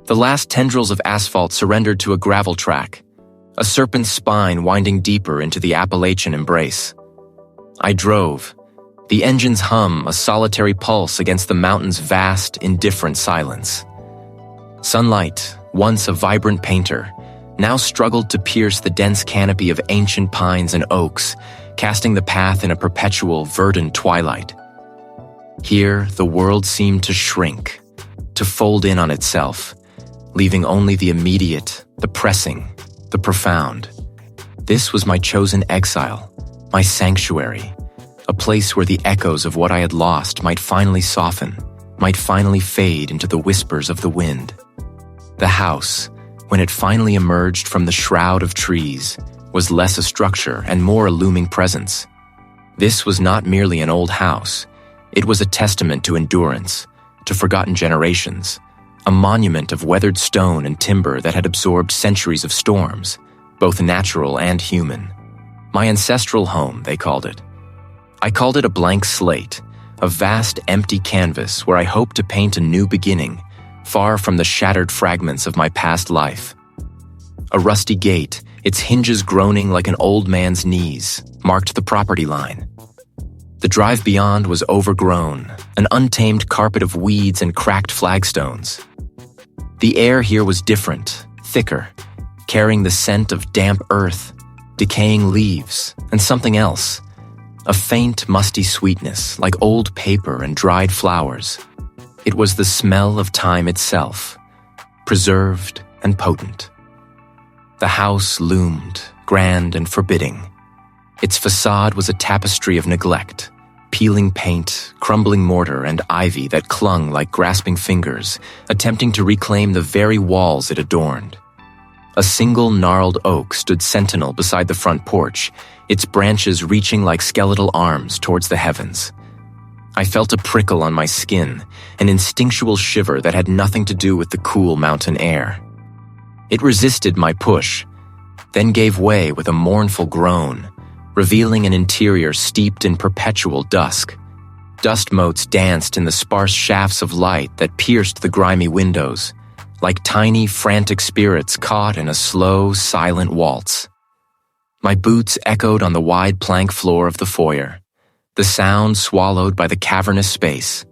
The last tendrils of asphalt surrendered to a gravel track, a serpent's spine winding deeper into the Appalachian embrace. I drove, the engine's hum a solitary pulse against the mountain's vast, indifferent silence. Sunlight, once a vibrant painter, now struggled to pierce the dense canopy of ancient pines and oaks, casting the path in a perpetual, verdant twilight. Here, the world seemed to shrink, to fold in on itself, leaving only the immediate, the pressing, the profound. This was my chosen exile, my sanctuary, a place where the echoes of what I had lost might finally soften, might finally fade into the whispers of the wind. The house, when it finally emerged from the shroud of trees, was less a structure and more a looming presence. This was not merely an old house. It was a testament to endurance, to forgotten generations, a monument of weathered stone and timber that had absorbed centuries of storms, both natural and human. My ancestral home, they called it. I called it a blank slate, a vast empty canvas where I hoped to paint a new beginning, far from the shattered fragments of my past life. A rusty gate, its hinges groaning like an old man's knees, marked the property line. The drive beyond was overgrown, an untamed carpet of weeds and cracked flagstones. The air here was different, thicker, carrying the scent of damp earth, decaying leaves, and something else, a faint, musty sweetness like old paper and dried flowers. It was the smell of time itself, preserved and potent. The house loomed, grand and forbidding. Its facade was a tapestry of neglect, peeling paint, crumbling mortar, and ivy that clung like grasping fingers, attempting to reclaim the very walls it adorned. A single gnarled oak stood sentinel beside the front porch, its branches reaching like skeletal arms towards the heavens. I felt a prickle on my skin, an instinctual shiver that had nothing to do with the cool mountain air. It resisted my push, then gave way with a mournful groan, revealing an interior steeped in perpetual dusk. Dust motes danced in the sparse shafts of light that pierced the grimy windows, like tiny, frantic spirits caught in a slow, silent waltz. My boots echoed on the wide plank floor of the foyer, the sound swallowed by the cavernous space.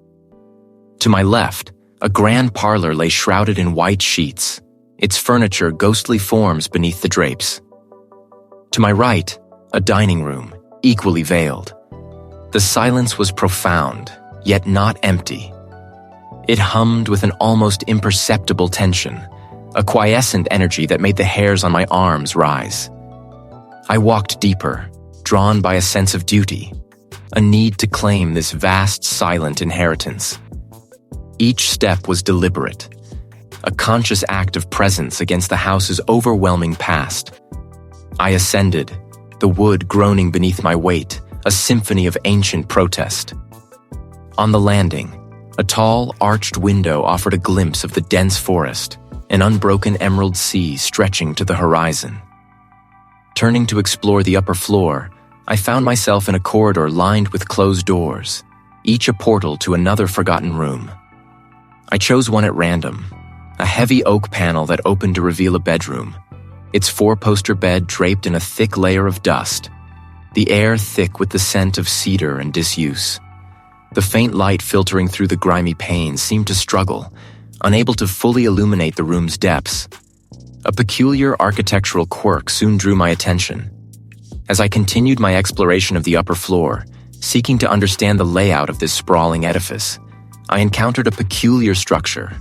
To my left, a grand parlor lay shrouded in white sheets, its furniture ghostly forms beneath the drapes. To my right, a dining room, equally veiled. The silence was profound, yet not empty. It hummed with an almost imperceptible tension, a quiescent energy that made the hairs on my arms rise. I walked deeper, drawn by a sense of duty, a need to claim this vast, silent inheritance. Each step was deliberate, a conscious act of presence against the house's overwhelming past. I ascended, the wood groaning beneath my weight, a symphony of ancient protest. On the landing, a tall, arched window offered a glimpse of the dense forest, an unbroken emerald sea stretching to the horizon. Turning to explore the upper floor, I found myself in a corridor lined with closed doors, each a portal to another forgotten room. I chose one at random, a heavy oak panel that opened to reveal a bedroom, its four-poster bed draped in a thick layer of dust, the air thick with the scent of cedar and disuse. The faint light filtering through the grimy panes seemed to struggle, unable to fully illuminate the room's depths. A peculiar architectural quirk soon drew my attention. As I continued my exploration of the upper floor, seeking to understand the layout of this sprawling edifice, I encountered a peculiar structure.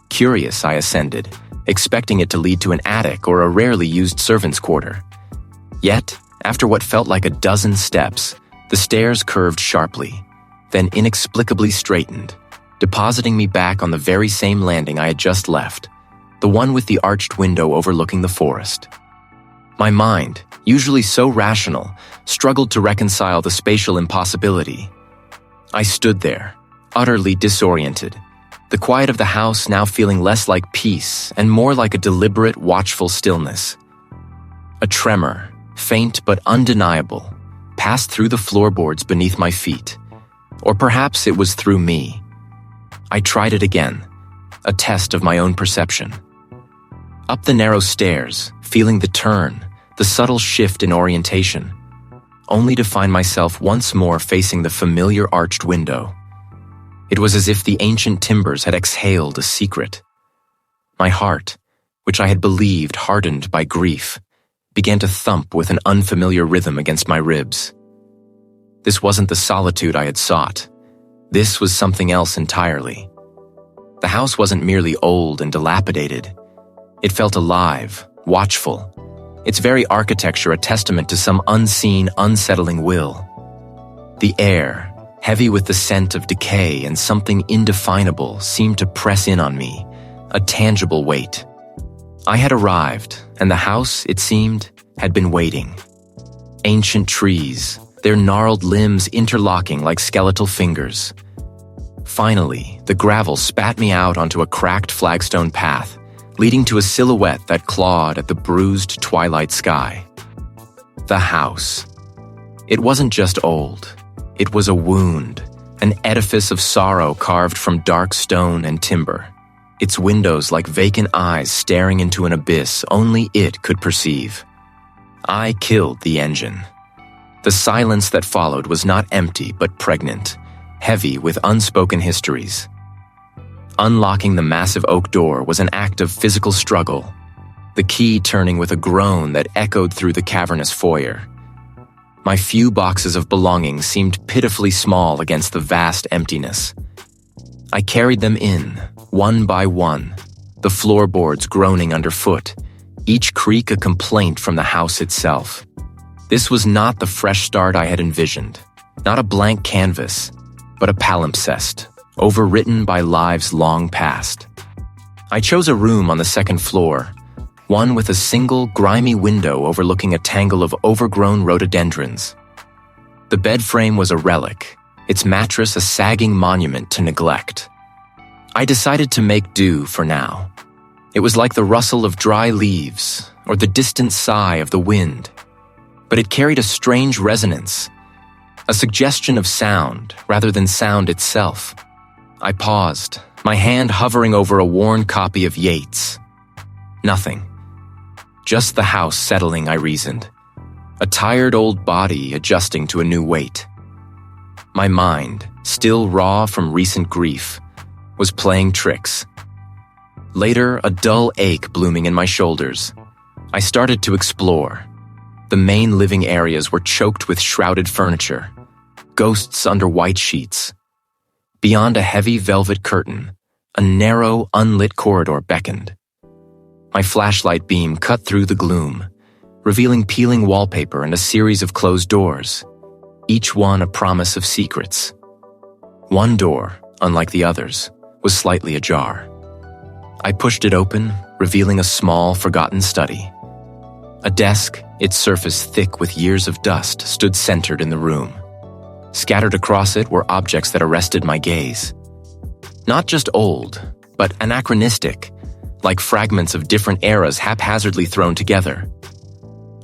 Curious, I ascended, expecting it to lead to an attic or a rarely used servant's quarter. Yet, after what felt like a dozen steps, the stairs curved sharply, then inexplicably straightened, depositing me back on the very same landing I had just left, the one with the arched window overlooking the forest. My mind, usually so rational, struggled to reconcile the spatial impossibility. I stood there, utterly disoriented, the quiet of the house now feeling less like peace and more like a deliberate, watchful stillness. A tremor, faint but undeniable, passed through the floorboards beneath my feet. Or perhaps it was through me. I tried it again, a test of my own perception. Up the narrow stairs, feeling the turn, the subtle shift in orientation, only to find myself once more facing the familiar arched window. It was as if the ancient timbers had exhaled a secret. My heart, which I had believed hardened by grief, began to thump with an unfamiliar rhythm against my ribs. This wasn't the solitude I had sought. This was something else entirely. The house wasn't merely old and dilapidated. It felt alive, watchful, its very architecture a testament to some unseen, unsettling will. The air, heavy with the scent of decay and something indefinable, seemed to press in on me, a tangible weight. I had arrived, and the house, it seemed, had been waiting. Ancient trees, their gnarled limbs interlocking like skeletal fingers. Finally, the gravel spat me out onto a cracked flagstone path, leading to a silhouette that clawed at the bruised twilight sky. The house. It wasn't just old. It was a wound, an edifice of sorrow carved from dark stone and timber. Its windows like vacant eyes staring into an abyss only it could perceive. I killed the engine. The silence that followed was not empty but pregnant, heavy with unspoken histories. Unlocking the massive oak door was an act of physical struggle, the key turning with a groan that echoed through the cavernous foyer. My few boxes of belongings seemed pitifully small against the vast emptiness. I carried them in, one by one, the floorboards groaning underfoot, each creak a complaint from the house itself. This was not the fresh start I had envisioned, not a blank canvas, but a palimpsest, overwritten by lives long past. I chose a room on the second floor, one with a single, grimy window overlooking a tangle of overgrown rhododendrons. The bed frame was a relic, its mattress a sagging monument to neglect. I decided to make do for now. It was like the rustle of dry leaves or the distant sigh of the wind, but it carried a strange resonance, a suggestion of sound rather than sound itself. I paused, my hand hovering over a worn copy of Yeats. Nothing. Just the house settling, I reasoned. A tired old body adjusting to a new weight. My mind, still raw from recent grief, was playing tricks. Later, a dull ache blooming in my shoulders. I started to explore. The main living areas were choked with shrouded furniture, ghosts under white sheets. Beyond a heavy velvet curtain, a narrow, unlit corridor beckoned. My flashlight beam cut through the gloom, revealing peeling wallpaper and a series of closed doors, each one a promise of secrets. One door, unlike the others, was slightly ajar. I pushed it open, revealing a small, forgotten study. A desk, its surface thick with years of dust, stood centered in the room. Scattered across it were objects that arrested my gaze. Not just old, but anachronistic, like fragments of different eras haphazardly thrown together.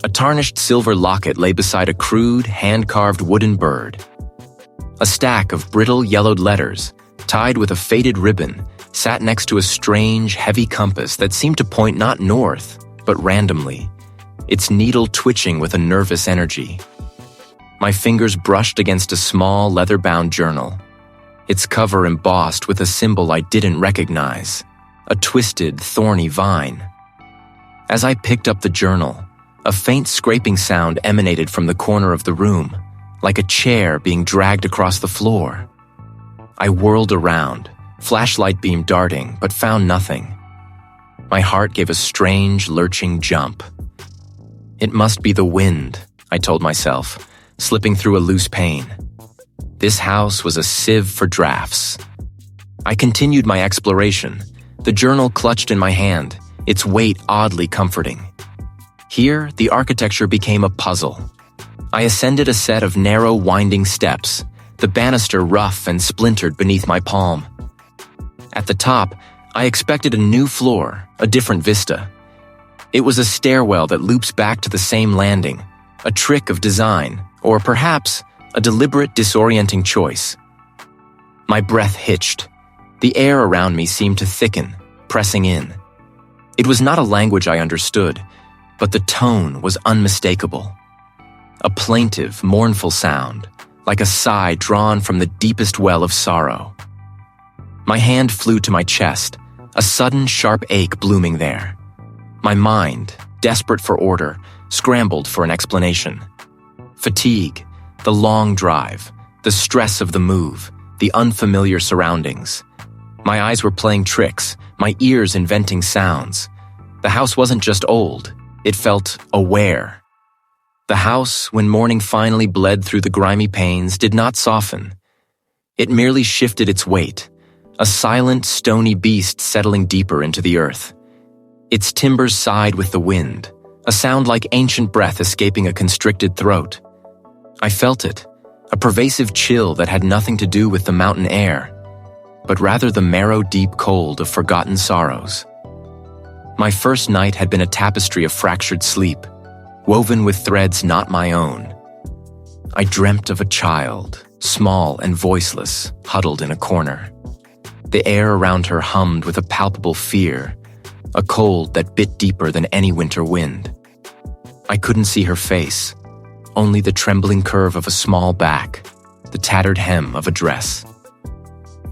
A tarnished silver locket lay beside a crude, hand-carved wooden bird. A stack of brittle, yellowed letters, tied with a faded ribbon, sat next to a strange, heavy compass that seemed to point not north, but randomly, its needle twitching with a nervous energy. My fingers brushed against a small, leather-bound journal, its cover embossed with a symbol I didn't recognize, a twisted, thorny vine. As I picked up the journal, a faint scraping sound emanated from the corner of the room, like a chair being dragged across the floor. I whirled around, flashlight beam darting, but found nothing. My heart gave a strange, lurching jump. It must be the wind, I told myself, slipping through a loose pane. This house was a sieve for drafts. I continued my exploration, the journal clutched in my hand, its weight oddly comforting. Here, the architecture became a puzzle. I ascended a set of narrow, winding steps, the banister rough and splintered beneath my palm. At the top, I expected a new floor, a different vista. It was a stairwell that loops back to the same landing, a trick of design, or perhaps a deliberate disorienting choice. My breath hitched. The air around me seemed to thicken, pressing in. It was not a language I understood, but the tone was unmistakable. A plaintive, mournful sound, like a sigh drawn from the deepest well of sorrow. My hand flew to my chest, a sudden sharp ache blooming there. My mind, desperate for order, scrambled for an explanation. Fatigue, the long drive, the stress of the move, the unfamiliar surroundings. My eyes were playing tricks, my ears inventing sounds. The house wasn't just old, it felt aware. The house, when morning finally bled through the grimy panes, did not soften. It merely shifted its weight, a silent, stony beast settling deeper into the earth. Its timbers sighed with the wind, a sound like ancient breath escaping a constricted throat. I felt it, a pervasive chill that had nothing to do with the mountain air, but rather the marrow-deep cold of forgotten sorrows. My first night had been a tapestry of fractured sleep, woven with threads not my own. I dreamt of a child, small and voiceless, huddled in a corner. The air around her hummed with a palpable fear, a cold that bit deeper than any winter wind. I couldn't see her face, only the trembling curve of a small back, the tattered hem of a dress.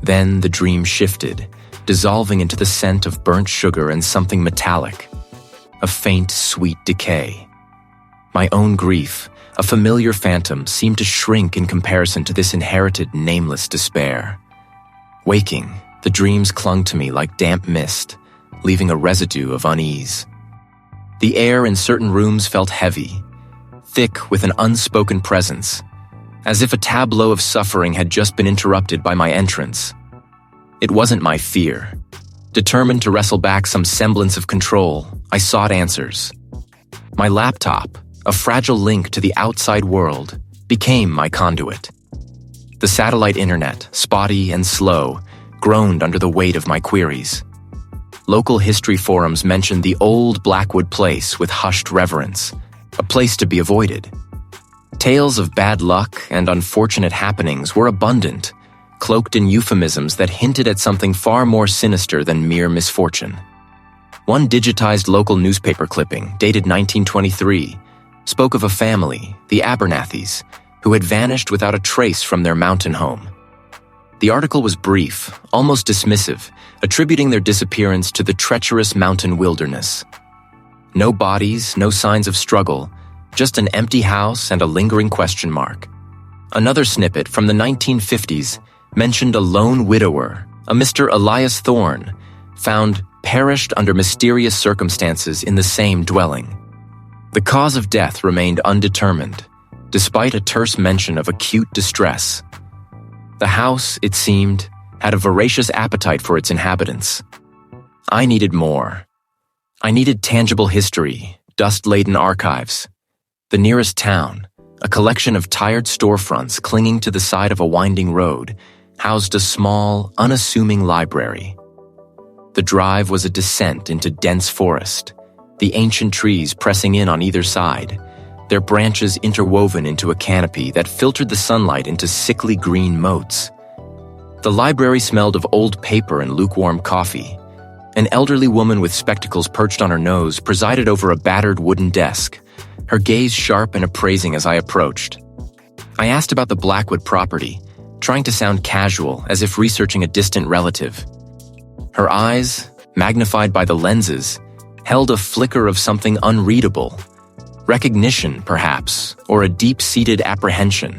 Then the dream shifted, dissolving into the scent of burnt sugar and something metallic, a faint, sweet decay. My own grief, a familiar phantom, seemed to shrink in comparison to this inherited, nameless despair. Waking, the dreams clung to me like damp mist, leaving a residue of unease. The air in certain rooms felt heavy, thick with an unspoken presence, as if a tableau of suffering had just been interrupted by my entrance. It wasn't my fear. Determined to wrestle back some semblance of control, I sought answers. My laptop, a fragile link to the outside world, became my conduit. The satellite internet, spotty and slow, groaned under the weight of my queries. Local history forums mentioned the old Blackwood place with hushed reverence, a place to be avoided. Tales of bad luck and unfortunate happenings were abundant, cloaked in euphemisms that hinted at something far more sinister than mere misfortune. One digitized local newspaper clipping, dated 1923, spoke of a family, the Abernethys, who had vanished without a trace from their mountain home. The article was brief, almost dismissive, attributing their disappearance to the treacherous mountain wilderness. No bodies, no signs of struggle, just an empty house and a lingering question mark. Another snippet from the 1950s mentioned a lone widower, a Mr. Elias Thorne, found perished under mysterious circumstances in the same dwelling. The cause of death remained undetermined, despite a terse mention of acute distress. The house, it seemed, had a voracious appetite for its inhabitants. I needed more. I needed tangible history, dust-laden archives. The nearest town, a collection of tired storefronts clinging to the side of a winding road, housed a small, unassuming library. The drive was a descent into dense forest, the ancient trees pressing in on either side, their branches interwoven into a canopy that filtered the sunlight into sickly green motes. The library smelled of old paper and lukewarm coffee. An elderly woman with spectacles perched on her nose presided over a battered wooden desk, her gaze sharp and appraising as I approached. I asked about the Blackwood property, trying to sound casual, as if researching a distant relative. Her eyes, magnified by the lenses, held a flicker of something unreadable. Recognition, perhaps, or a deep-seated apprehension.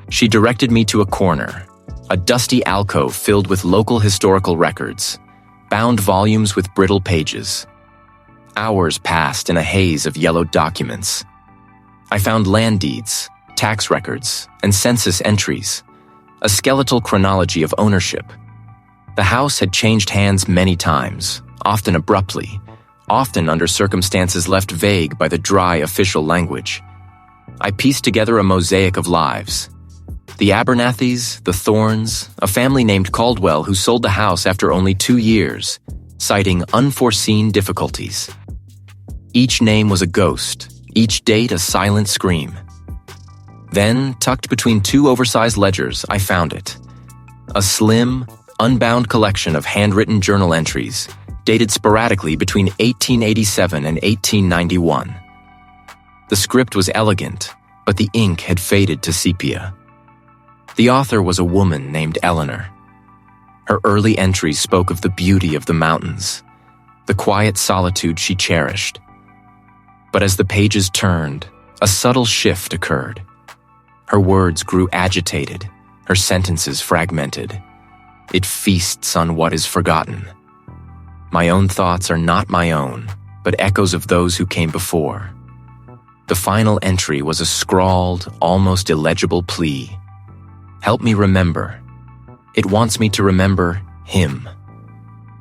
She directed me to a corner, a dusty alcove filled with local historical records, bound volumes with brittle pages. Hours passed in a haze of yellowed documents. I found land deeds, tax records, and census entries, a skeletal chronology of ownership. The house had changed hands many times, often abruptly, often under circumstances left vague by the dry official language. I pieced together a mosaic of lives. The Abernethys, the Thorns, a family named Caldwell who sold the house after only 2 years, citing unforeseen difficulties. Each name was a ghost, each date a silent scream. Then, tucked between 2 oversized ledgers, I found it. A slim, unbound collection of handwritten journal entries, dated sporadically between 1887 and 1891. The script was elegant, but the ink had faded to sepia. The author was a woman named Eleanor. Her early entries spoke of the beauty of the mountains, the quiet solitude she cherished. But as the pages turned, a subtle shift occurred. Her words grew agitated, her sentences fragmented. It feasts on what is forgotten. My own thoughts are not my own, but echoes of those who came before. The final entry was a scrawled, almost illegible plea. Help me remember. It wants me to remember him.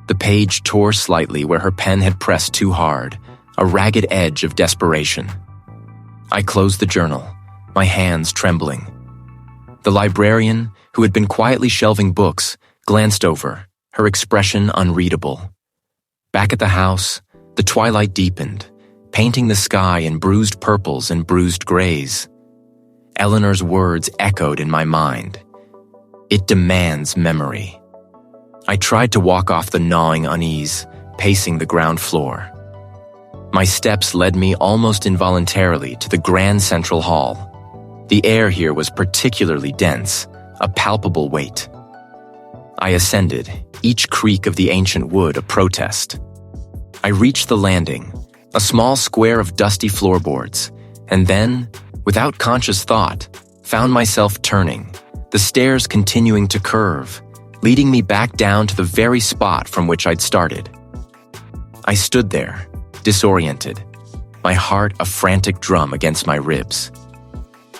The page tore slightly where her pen had pressed too hard, a ragged edge of desperation. I closed the journal, my hands trembling. The librarian, who had been quietly shelving books, glanced over, her expression unreadable. Back at the house, the twilight deepened, painting the sky in bruised purples and bruised grays. Eleanor's words echoed in my mind. It demands memory. I tried to walk off the gnawing unease, pacing the ground floor. My steps led me almost involuntarily to the grand central hall. The air here was particularly dense, a palpable weight. I ascended, each creak of the ancient wood a protest. I reached the landing, a small square of dusty floorboards, and then, without conscious thought, found myself turning, the stairs continuing to curve, leading me back down to the very spot from which I'd started. I stood there, disoriented, my heart a frantic drum against my ribs.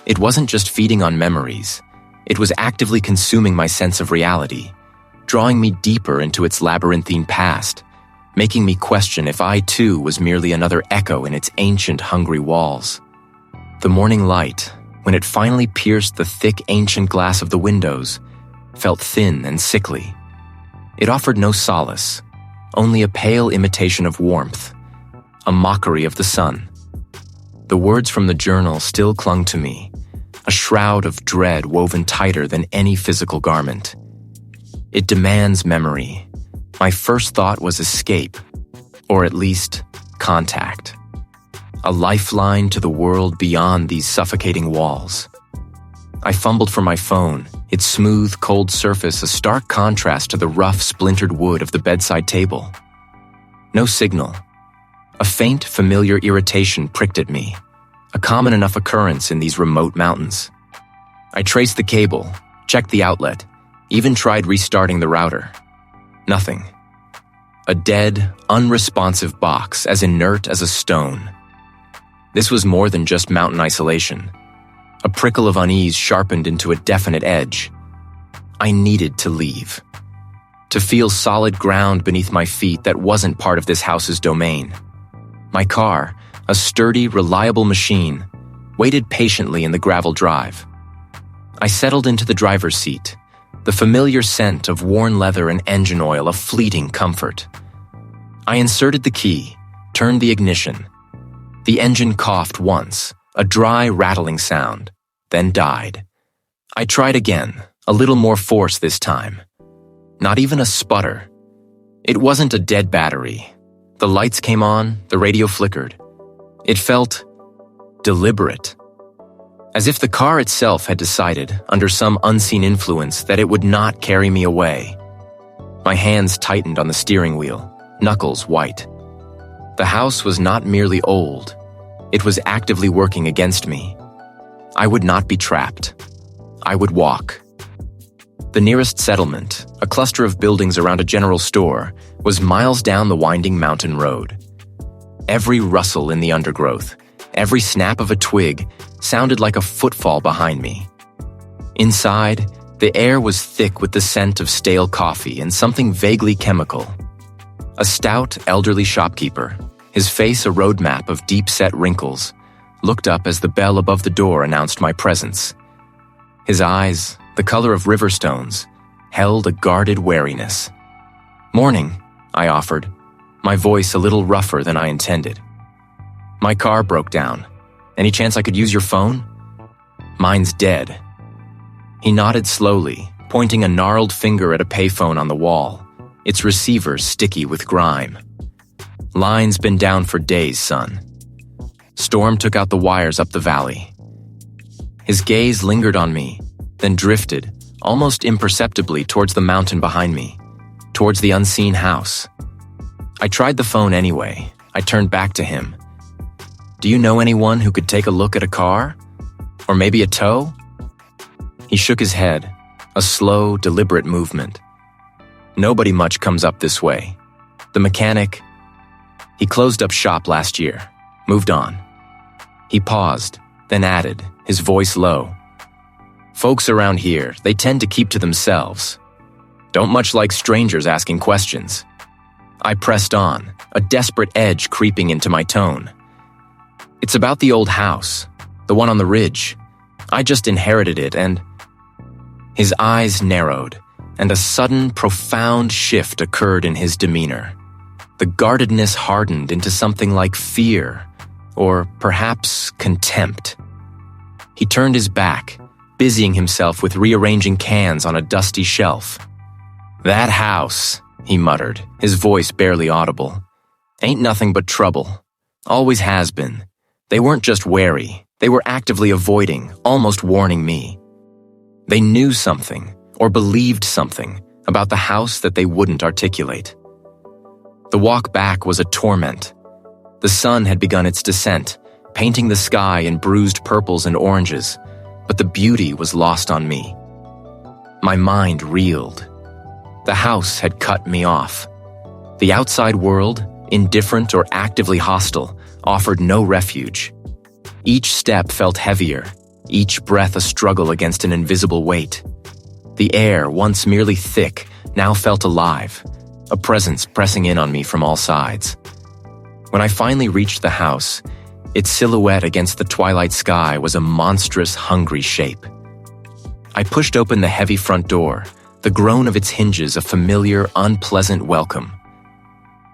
It wasn't just feeding on memories, it was actively consuming my sense of reality, drawing me deeper into its labyrinthine past, making me question if I too was merely another echo in its ancient, hungry walls. The morning light, when it finally pierced the thick ancient glass of the windows, felt thin and sickly. It offered no solace, only a pale imitation of warmth, a mockery of the sun. The words from the journal still clung to me, a shroud of dread woven tighter than any physical garment. It demands memory. My first thought was escape, or at least contact. A lifeline to the world beyond these suffocating walls. I fumbled for my phone, its smooth, cold surface a stark contrast to the rough, splintered wood of the bedside table. No signal. A faint, familiar irritation pricked at me, a common enough occurrence in these remote mountains. I traced the cable, checked the outlet, even tried restarting the router. Nothing. A dead, unresponsive box as inert as a stone. This was more than just mountain isolation. A prickle of unease sharpened into a definite edge. I needed to leave. To feel solid ground beneath my feet that wasn't part of this house's domain. My car, a sturdy, reliable machine, waited patiently in the gravel drive. I settled into the driver's seat, the familiar scent of worn leather and engine oil a fleeting comfort. I inserted the key, turned the ignition. The engine coughed once, a dry, rattling sound, then died. I tried again, a little more force this time. Not even a sputter. It wasn't a dead battery. The lights came on, the radio flickered. It felt deliberate. As if the car itself had decided, under some unseen influence, that it would not carry me away. My hands tightened on the steering wheel, knuckles white. The house was not merely old. It was actively working against me. I would not be trapped. I would walk. The nearest settlement, a cluster of buildings around a general store, was miles down the winding mountain road. Every rustle in the undergrowth, every snap of a twig, sounded like a footfall behind me. Inside, the air was thick with the scent of stale coffee and something vaguely chemical. A stout, elderly shopkeeper, his face a roadmap of deep-set wrinkles, looked up as the bell above the door announced my presence. His eyes, the color of river stones, held a guarded wariness. "Morning," I offered, my voice a little rougher than I intended. "My car broke down. Any chance I could use your phone?" "Mine's dead." He nodded slowly, pointing a gnarled finger at a payphone on the wall, its receiver sticky with grime. "Line's been down for days, son." Storm took out the wires up the valley. His gaze lingered on me, then drifted, almost imperceptibly, towards the mountain behind me, towards the unseen house. I tried the phone anyway. I turned back to him. "Do you know anyone who could take a look at a car? Or maybe a tow?" He shook his head, a slow, deliberate movement. "Nobody much comes up this way. The mechanic, he closed up shop last year, moved on." He paused, then added, his voice low. "Folks around here, they tend to keep to themselves. Don't much like strangers asking questions." I pressed on, a desperate edge creeping into my tone. "It's about the old house, the one on the ridge. I just inherited it and—" His eyes narrowed, and a sudden, profound shift occurred in his demeanor. The guardedness hardened into something like fear, or perhaps contempt. He turned his back, busying himself with rearranging cans on a dusty shelf. "That house," he muttered, his voice barely audible, "ain't nothing but trouble. Always has been. They weren't just wary, they were actively avoiding, almost warning me. They knew something, or believed something, about the house that they wouldn't articulate." The walk back was a torment. The sun had begun its descent, painting the sky in bruised purples and oranges, but the beauty was lost on me. My mind reeled. The house had cut me off. The outside world, indifferent or actively hostile, offered no refuge. Each step felt heavier, each breath a struggle against an invisible weight. The air, once merely thick, now felt alive, a presence pressing in on me from all sides. When I finally reached the house, its silhouette against the twilight sky was a monstrous, hungry shape. I pushed open the heavy front door, the groan of its hinges a familiar, unpleasant welcome.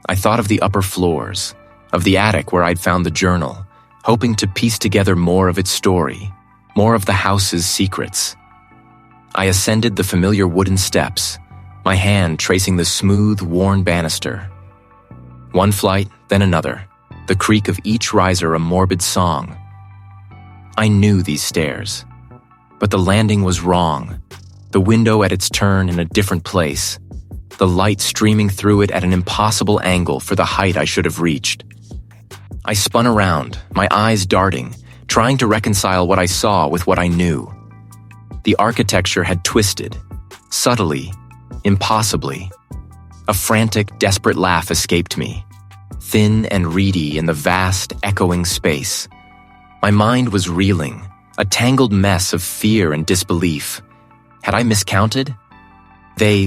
I thought of the upper floors, of the attic where I'd found the journal, hoping to piece together more of its story, more of the house's secrets. I ascended the familiar wooden steps, my hand tracing the smooth, worn banister. One flight, then another, the creak of each riser a morbid song. I knew these stairs, but the landing was wrong, the window at its turn in a different place, the light streaming through it at an impossible angle for the height I should have reached. I spun around, my eyes darting, trying to reconcile what I saw with what I knew. The architecture had twisted, subtly, impossibly. A frantic, desperate laugh escaped me, thin and reedy in the vast, echoing space. My mind was reeling, a tangled mess of fear and disbelief. Had I miscounted?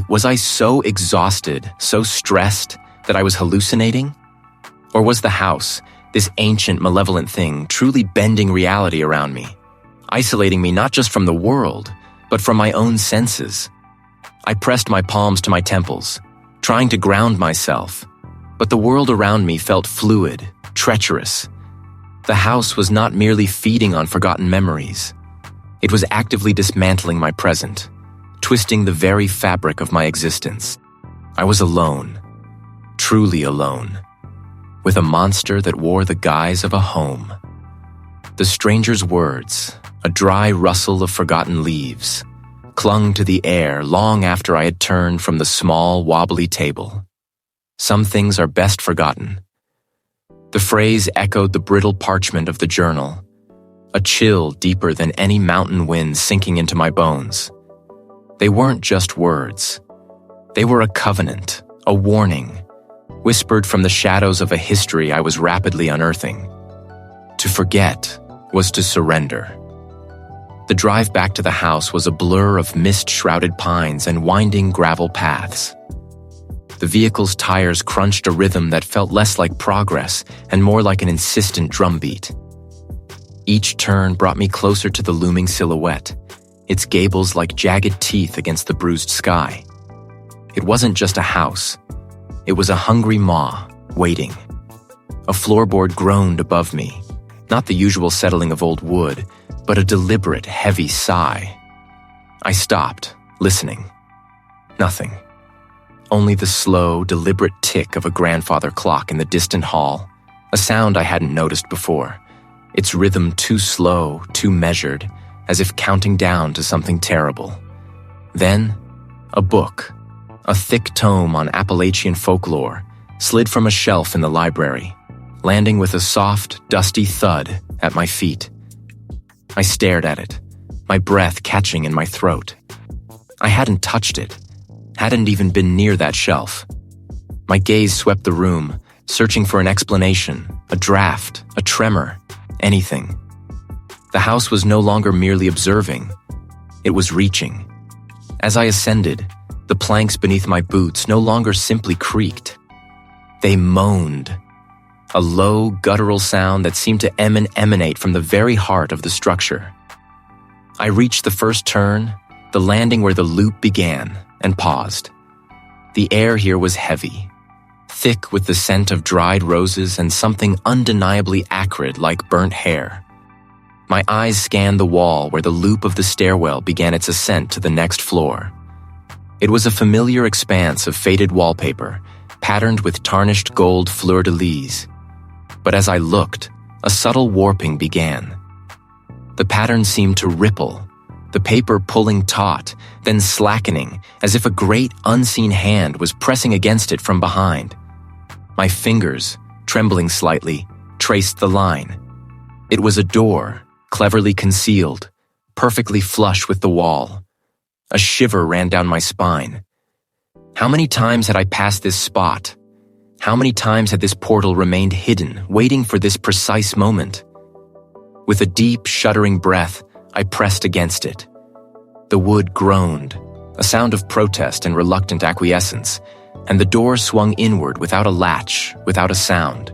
Was I so exhausted, so stressed, that I was hallucinating? Or was the house, this ancient, malevolent thing, truly bending reality around me, isolating me not just from the world, but from my own senses? I pressed my palms to my temples, trying to ground myself, but the world around me felt fluid, treacherous. The house was not merely feeding on forgotten memories. It was actively dismantling my present, twisting the very fabric of my existence. I was alone, truly alone, with a monster that wore the guise of a home. The stranger's words, a dry rustle of forgotten leaves, clung to the air long after I had turned from the small, wobbly table. Some things are best forgotten. The phrase echoed the brittle parchment of the journal, a chill deeper than any mountain wind sinking into my bones. They weren't just words. They were a covenant, a warning, whispered from the shadows of a history I was rapidly unearthing. To forget was to surrender. The drive back to the house was a blur of mist-shrouded pines and winding gravel paths. The vehicle's tires crunched a rhythm that felt less like progress and more like an insistent drumbeat. Each turn brought me closer to the looming silhouette, its gables like jagged teeth against the bruised sky. It wasn't just a house. It was a hungry maw, waiting. A floorboard groaned above me, not the usual settling of old wood, but a deliberate, heavy sigh. I stopped, listening. Nothing. Only the slow, deliberate tick of a grandfather clock in the distant hall, a sound I hadn't noticed before, its rhythm too slow, too measured, as if counting down to something terrible. Then, a book, a thick tome on Appalachian folklore, slid from a shelf in the library, landing with a soft, dusty thud at my feet. I stared at it, my breath catching in my throat. I hadn't touched it, hadn't even been near that shelf. My gaze swept the room, searching for an explanation, a draft, a tremor, anything. The house was no longer merely observing, it was reaching. As I ascended, the planks beneath my boots no longer simply creaked. They moaned, a low, guttural sound that seemed to emanate from the very heart of the structure. I reached the first turn, the landing where the loop began, and paused. The air here was heavy, thick with the scent of dried roses and something undeniably acrid like burnt hair. My eyes scanned the wall where the loop of the stairwell began its ascent to the next floor. It was a familiar expanse of faded wallpaper, patterned with tarnished gold fleur-de-lis. But as I looked, a subtle warping began. The pattern seemed to ripple, the paper pulling taut, then slackening, as if a great unseen hand was pressing against it from behind. My fingers, trembling slightly, traced the line. It was a door, cleverly concealed, perfectly flush with the wall. A shiver ran down my spine. How many times had I passed this spot? How many times had this portal remained hidden, waiting for this precise moment? With a deep, shuddering breath, I pressed against it. The wood groaned, a sound of protest and reluctant acquiescence, and the door swung inward without a latch, without a sound.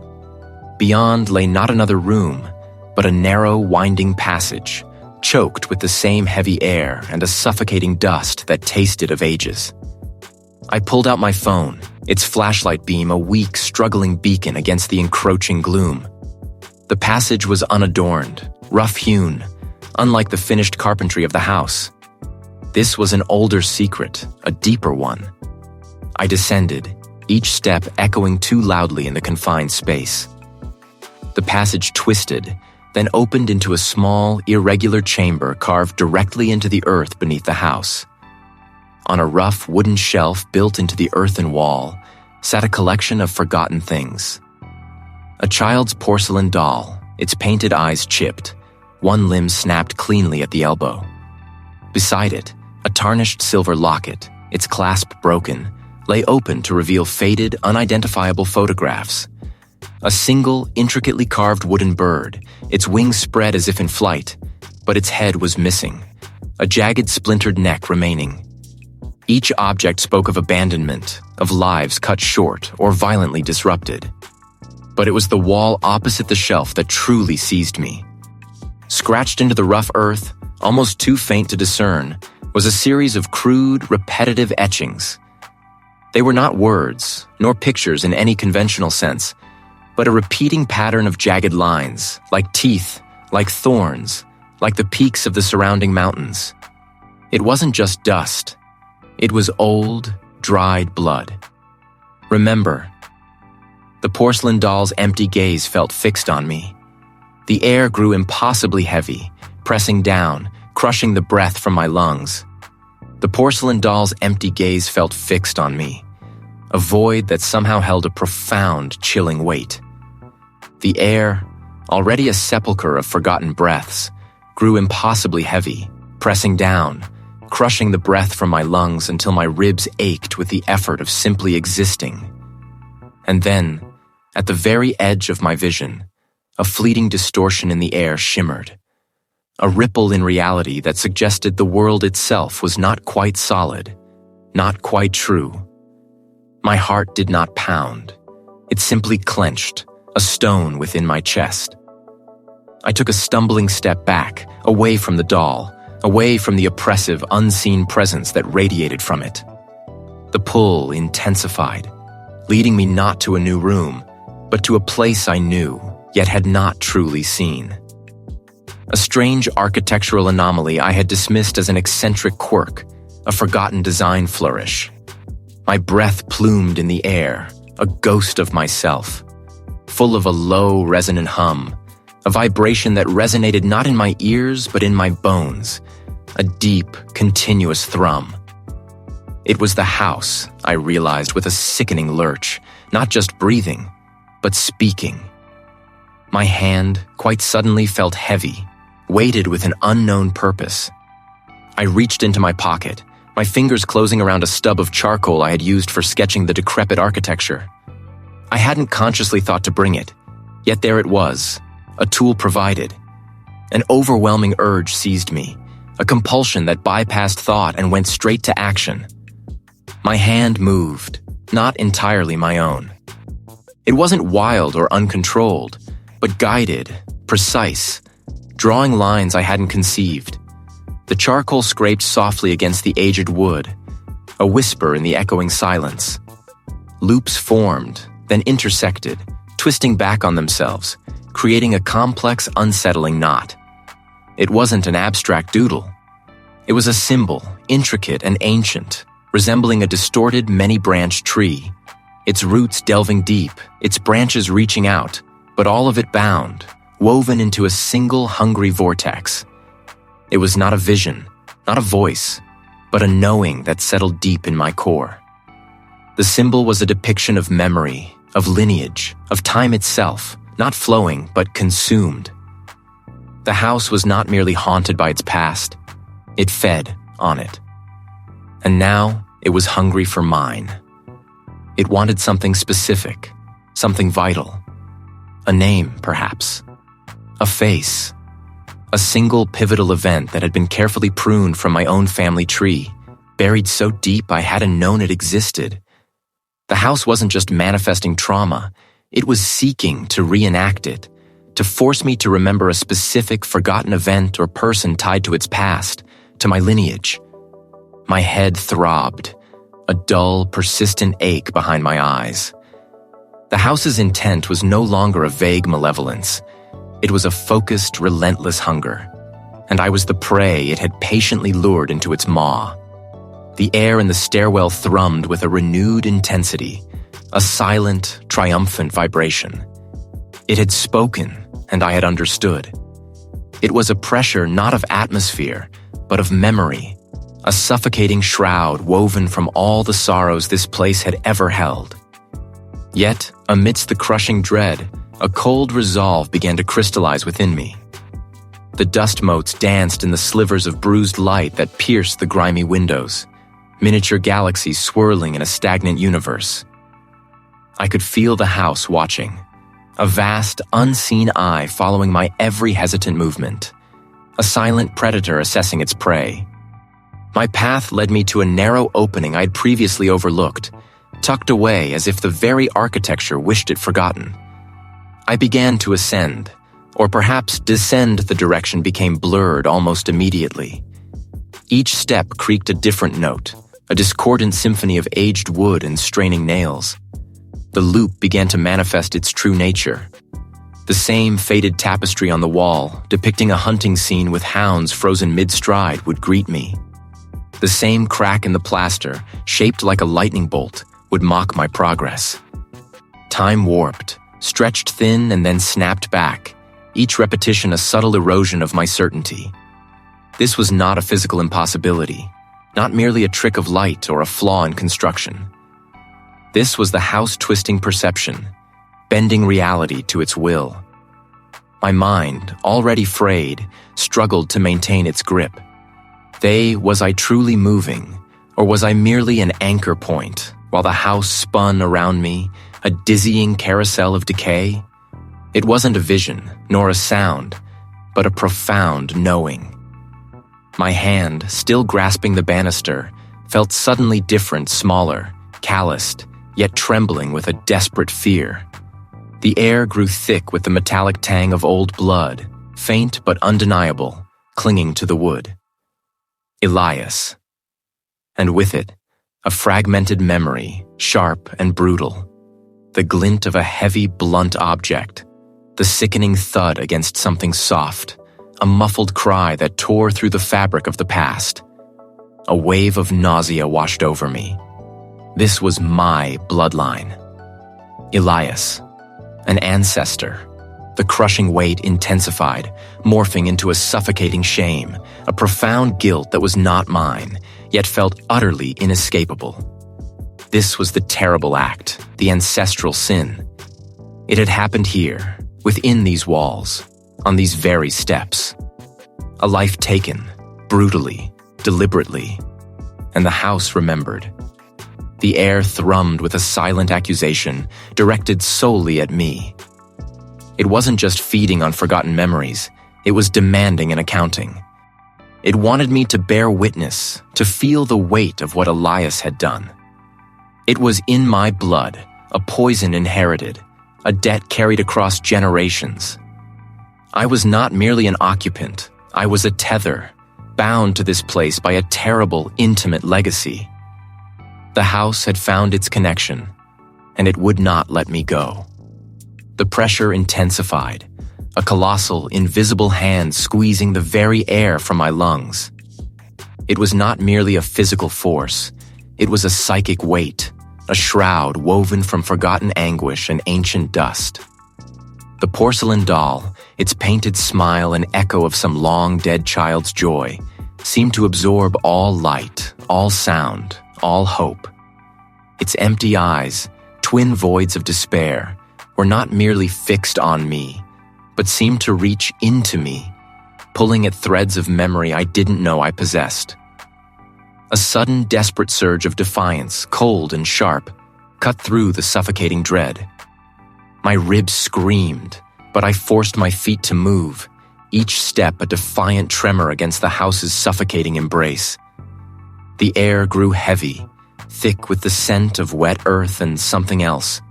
Beyond lay not another room, but a narrow, winding passage, choked with the same heavy air and a suffocating dust that tasted of ages. I pulled out my phone, its flashlight beam a weak, struggling beacon against the encroaching gloom. The passage was unadorned, rough-hewn, unlike the finished carpentry of the house. This was an older secret, a deeper one. I descended, each step echoing too loudly in the confined space. The passage twisted, then opened into a small, irregular chamber carved directly into the earth beneath the house. On a rough wooden shelf built into the earthen wall sat a collection of forgotten things. A child's porcelain doll, its painted eyes chipped, one limb snapped cleanly at the elbow. Beside it, a tarnished silver locket, its clasp broken, lay open to reveal faded, unidentifiable photographs. A single, intricately carved wooden bird, its wings spread as if in flight, but its head was missing, a jagged, splintered neck remaining. Each object spoke of abandonment, of lives cut short or violently disrupted. But it was the wall opposite the shelf that truly seized me. Scratched into the rough earth, almost too faint to discern, was a series of crude, repetitive etchings. They were not words, nor pictures in any conventional sense, but a repeating pattern of jagged lines, like teeth, like thorns, like the peaks of the surrounding mountains. It wasn't just dust. It was old, dried blood. Remember. The porcelain doll's empty gaze felt fixed on me. The air grew impossibly heavy, pressing down, crushing the breath from my lungs. The porcelain doll's empty gaze felt fixed on me, a void that somehow held a profound, chilling weight. The air, already a sepulcher of forgotten breaths, grew impossibly heavy, pressing down, crushing the breath from my lungs until my ribs ached with the effort of simply existing. And then, at the very edge of my vision, a fleeting distortion in the air shimmered, a ripple in reality that suggested the world itself was not quite solid, not quite true. My heart did not pound. It simply clenched, a stone within my chest. I took a stumbling step back, away from the doll, away from the oppressive, unseen presence that radiated from it. The pull intensified, leading me not to a new room, but to a place I knew, yet had not truly seen. A strange architectural anomaly I had dismissed as an eccentric quirk, a forgotten design flourish. My breath plumed in the air, a ghost of myself, full of a low, resonant hum, a vibration that resonated not in my ears but in my bones, a deep, continuous thrum. It was the house, I realized with a sickening lurch, not just breathing, but speaking. My hand quite suddenly felt heavy, weighted with an unknown purpose. I reached into my pocket, my fingers closing around a stub of charcoal I had used for sketching the decrepit architecture. I hadn't consciously thought to bring it, yet there it was, a tool provided. An overwhelming urge seized me, a compulsion that bypassed thought and went straight to action. My hand moved, not entirely my own. It wasn't wild or uncontrolled, but guided, precise, drawing lines I hadn't conceived. The charcoal scraped softly against the aged wood, a whisper in the echoing silence. Loops formed, then intersected, twisting back on themselves, creating a complex, unsettling knot. It wasn't an abstract doodle. It was a symbol, intricate and ancient, resembling a distorted, many-branched tree, its roots delving deep, its branches reaching out, but all of it bound, woven into a single hungry vortex. It was not a vision, not a voice, but a knowing that settled deep in my core. The symbol was a depiction of memory, of lineage, of time itself, not flowing, but consumed. The house was not merely haunted by its past, it fed on it. And now it was hungry for mine. It wanted something specific, something vital. A name, perhaps. A face. A single pivotal event that had been carefully pruned from my own family tree, buried so deep I hadn't known it existed. The house wasn't just manifesting trauma, it was seeking to reenact it, to force me to remember a specific forgotten event or person tied to its past, to my lineage. My head throbbed, a dull, persistent ache behind my eyes. The house's intent was no longer a vague malevolence. It was a focused, relentless hunger, and I was the prey it had patiently lured into its maw. The air in the stairwell thrummed with a renewed intensity, a silent, triumphant vibration. It had spoken, and I had understood. It was a pressure not of atmosphere, but of memory, a suffocating shroud woven from all the sorrows this place had ever held. Yet, amidst the crushing dread, a cold resolve began to crystallize within me. The dust motes danced in the slivers of bruised light that pierced the grimy windows, miniature galaxies swirling in a stagnant universe. I could feel the house watching, a vast, unseen eye following my every hesitant movement, a silent predator assessing its prey. My path led me to a narrow opening I'd previously overlooked, tucked away as if the very architecture wished it forgotten. I began to ascend, or perhaps descend. The direction became blurred almost immediately. Each step creaked a different note, a discordant symphony of aged wood and straining nails. The loop began to manifest its true nature. The same faded tapestry on the wall, depicting a hunting scene with hounds frozen mid-stride, would greet me. The same crack in the plaster, shaped like a lightning bolt, would mock my progress. Time warped, stretched thin and then snapped back, each repetition a subtle erosion of my certainty. This was not a physical impossibility, not merely a trick of light or a flaw in construction. This was the house-twisting perception, bending reality to its will. My mind, already frayed, struggled to maintain its grip. Was I truly moving, or was I merely an anchor point, while the house spun around me, a dizzying carousel of decay? It wasn't a vision, nor a sound, but a profound knowing. My hand, still grasping the banister, felt suddenly different, smaller, calloused, yet trembling with a desperate fear. The air grew thick with the metallic tang of old blood, faint but undeniable, clinging to the wood. Elias. And with it, a fragmented memory, sharp and brutal. The glint of a heavy, blunt object, the sickening thud against something soft, a muffled cry that tore through the fabric of the past. A wave of nausea washed over me. This was my bloodline. Elias, an ancestor. The crushing weight intensified, morphing into a suffocating shame, a profound guilt that was not mine, yet felt utterly inescapable. This was the terrible act, the ancestral sin. It had happened here, within these walls, on these very steps. A life taken, brutally, deliberately, and the house remembered. The air thrummed with a silent accusation directed solely at me. It wasn't just feeding on forgotten memories, it was demanding an accounting. It wanted me to bear witness, to feel the weight of what Elias had done. It was in my blood, a poison inherited, a debt carried across generations. I was not merely an occupant, I was a tether, bound to this place by a terrible, intimate legacy. The house had found its connection, and it would not let me go. The pressure intensified, a colossal, invisible hand squeezing the very air from my lungs. It was not merely a physical force, it was a psychic weight, a shroud woven from forgotten anguish and ancient dust. The porcelain doll, its painted smile an echo of some long-dead child's joy, seemed to absorb all light, all sound, all hope. Its empty eyes, twin voids of despair, were not merely fixed on me, but seemed to reach into me, pulling at threads of memory I didn't know I possessed. A sudden, desperate surge of defiance, cold and sharp, cut through the suffocating dread. My ribs screamed, but I forced my feet to move, each step a defiant tremor against the house's suffocating embrace. The air grew heavy, thick with the scent of wet earth and something else,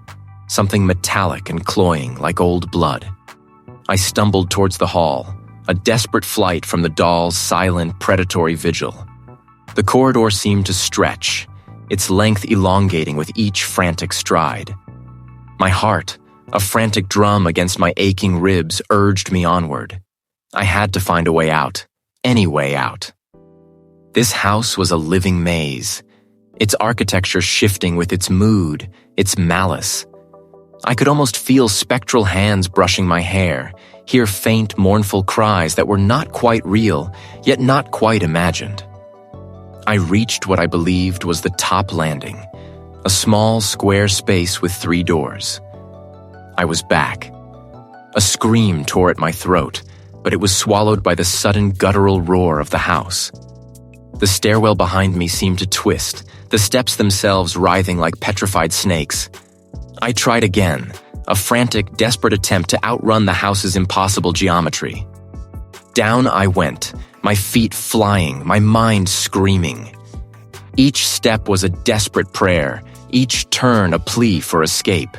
something metallic and cloying like old blood. I stumbled towards the hall, a desperate flight from the doll's silent, predatory vigil. The corridor seemed to stretch, its length elongating with each frantic stride. My heart, a frantic drum against my aching ribs, urged me onward. I had to find a way out, any way out. This house was a living maze, its architecture shifting with its mood, its malice. I could almost feel spectral hands brushing my hair, hear faint, mournful cries that were not quite real, yet not quite imagined. I reached what I believed was the top landing, a small square space with 3 doors. I was back. A scream tore at my throat, but it was swallowed by the sudden guttural roar of the house. The stairwell behind me seemed to twist, the steps themselves writhing like petrified snakes. I tried again, a frantic, desperate attempt to outrun the house's impossible geometry. Down I went, my feet flying, my mind screaming. Each step was a desperate prayer, each turn a plea for escape.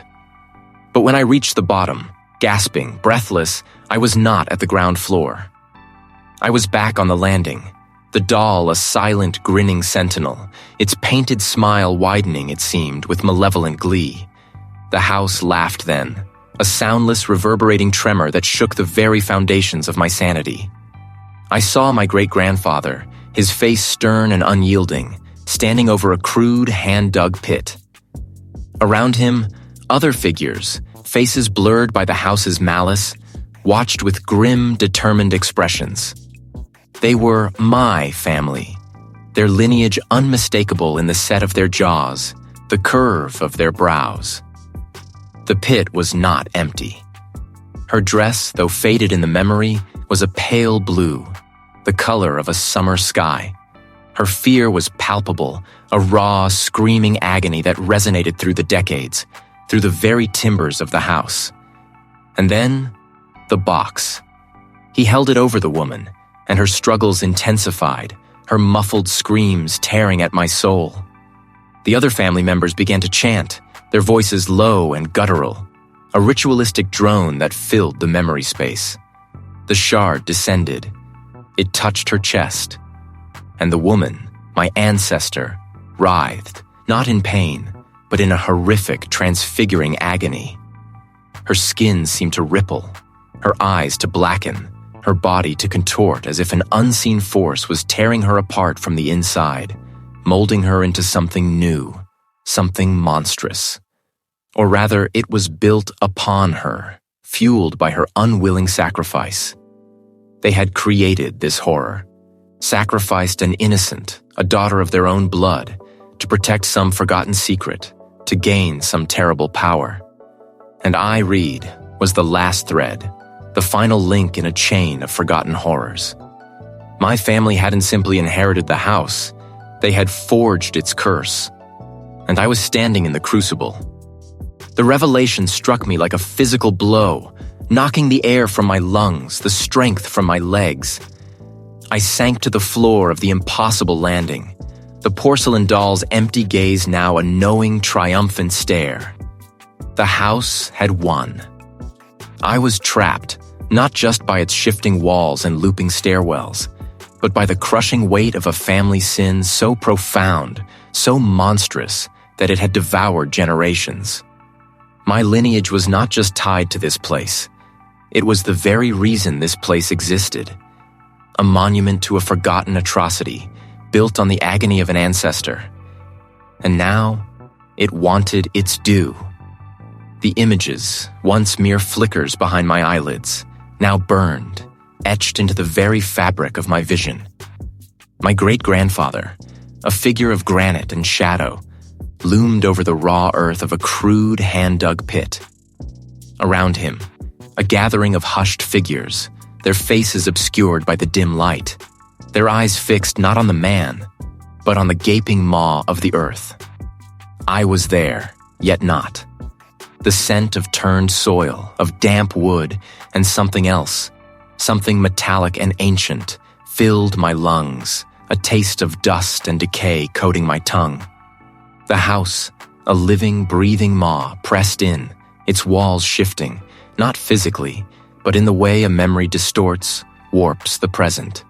But when I reached the bottom, gasping, breathless, I was not at the ground floor. I was back on the landing, the doll a silent, grinning sentinel, its painted smile widening, it seemed, with malevolent glee. The house laughed then, a soundless, reverberating tremor that shook the very foundations of my sanity. I saw my great-grandfather, his face stern and unyielding, standing over a crude, hand-dug pit. Around him, other figures, faces blurred by the house's malice, watched with grim, determined expressions. They were my family, their lineage unmistakable in the set of their jaws, the curve of their brows. The pit was not empty. Her dress, though faded in the memory, was a pale blue, the color of a summer sky. Her fear was palpable, a raw, screaming agony that resonated through the decades, through the very timbers of the house. And then, the box. He held it over the woman, and her struggles intensified, her muffled screams tearing at my soul. The other family members began to chant, their voices low and guttural, a ritualistic drone that filled the memory space. The shard descended. It touched her chest. And the woman, my ancestor, writhed, not in pain, but in a horrific, transfiguring agony. Her skin seemed to ripple, her eyes to blacken, her body to contort as if an unseen force was tearing her apart from the inside, molding her into something new, something monstrous. Or rather, it was built upon her, fueled by her unwilling sacrifice. They had created this horror, sacrificed an innocent, a daughter of their own blood, to protect some forgotten secret, to gain some terrible power. And I, Reed, was the last thread, the final link in a chain of forgotten horrors. My family hadn't simply inherited the house, they had forged its curse. And I was standing in the crucible. The revelation struck me like a physical blow, knocking the air from my lungs, the strength from my legs. I sank to the floor of the impossible landing, the porcelain doll's empty gaze now a knowing, triumphant stare. The house had won. I was trapped, not just by its shifting walls and looping stairwells, but by the crushing weight of a family sin so profound, so monstrous, that it had devoured generations. My lineage was not just tied to this place. It was the very reason this place existed. A monument to a forgotten atrocity, built on the agony of an ancestor. And now, it wanted its due. The images, once mere flickers behind my eyelids, now burned, etched into the very fabric of my vision. My great-grandfather, a figure of granite and shadow, loomed over the raw earth of a crude, hand-dug pit. Around him, a gathering of hushed figures, their faces obscured by the dim light, their eyes fixed not on the man, but on the gaping maw of the earth. I was there, yet not. The scent of turned soil, of damp wood, and something else, something metallic and ancient, filled my lungs, a taste of dust and decay coating my tongue. The house, a living, breathing maw pressed in, its walls shifting, not physically, but in the way a memory distorts, warps the present.